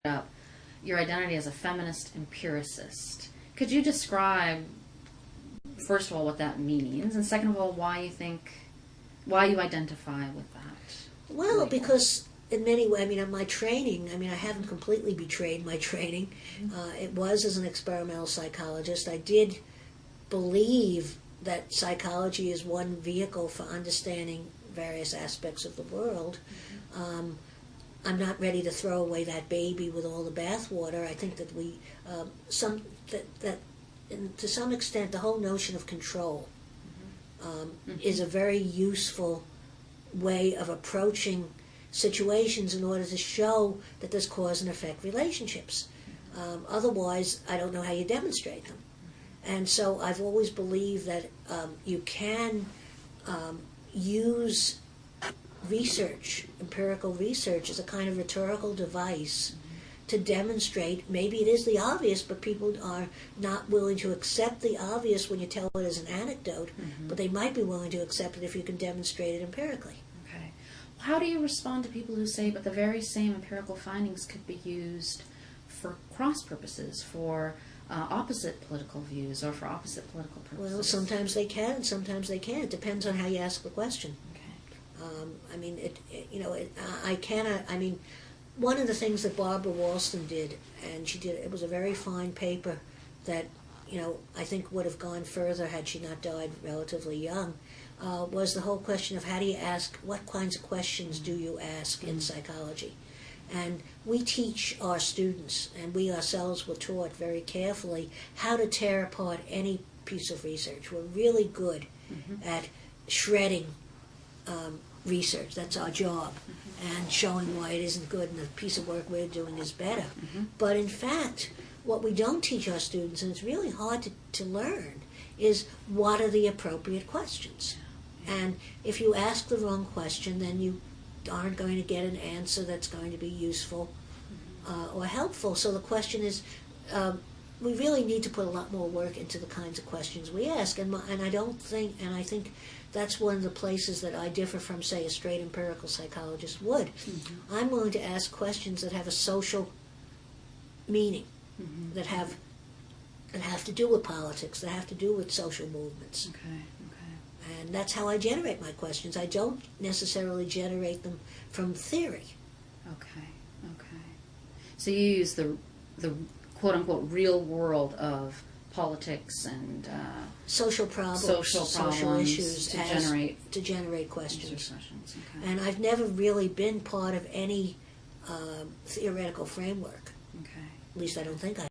up your identity as a feminist empiricist. Could you describe, first of all, what that means, and second of all, why you identify with that? Well, because in many ways, I mean, my training, I haven't completely betrayed my training. It was as an experimental psychologist. I did believe that psychology is one vehicle for understanding various aspects of the world. I'm not ready to throw away that baby with all the bathwater. I think that to some extent, the whole notion of control is a very useful way of approaching situations in order to show that there's cause and effect relationships. Otherwise, I don't know how you demonstrate them. And so I've always believed that you can use research, empirical research, as a kind of rhetorical device to demonstrate, maybe it is the obvious, but people are not willing to accept the obvious when you tell it as an anecdote, but they might be willing to accept it if you can demonstrate it empirically. Okay. How do you respond to people who say, but the very same empirical findings could be used for cross purposes, for opposite political views, or for opposite political purposes? Well, sometimes they can, and sometimes they can't. It depends on how you ask the question. One of the things that Barbara Walston did, and she did, it was a very fine paper that, I think would have gone further had she not died relatively young, was the whole question of how do you ask, what kinds of questions do you ask in psychology? And we teach our students, and we ourselves were taught very carefully, how to tear apart any piece of research. We're really good at shredding research. That's our job, and showing why it isn't good and the piece of work we're doing is better. But in fact, what we don't teach our students, and it's really hard to learn, is what are the appropriate questions. And if you ask the wrong question, then you aren't going to get an answer that's going to be useful or helpful. So the question is, we really need to put a lot more work into the kinds of questions we ask. And I think that's one of the places that I differ from, say, a straight empirical psychologist would. I'm willing to ask questions that have a social meaning, that have to do with politics, that have to do with social movements. And that's how I generate my questions. I don't necessarily generate them from theory. Okay. So you use the quote-unquote real world of politics and social problems, social issues to generate questions. Okay. And I've never really been part of any theoretical framework. Okay. At least I don't think I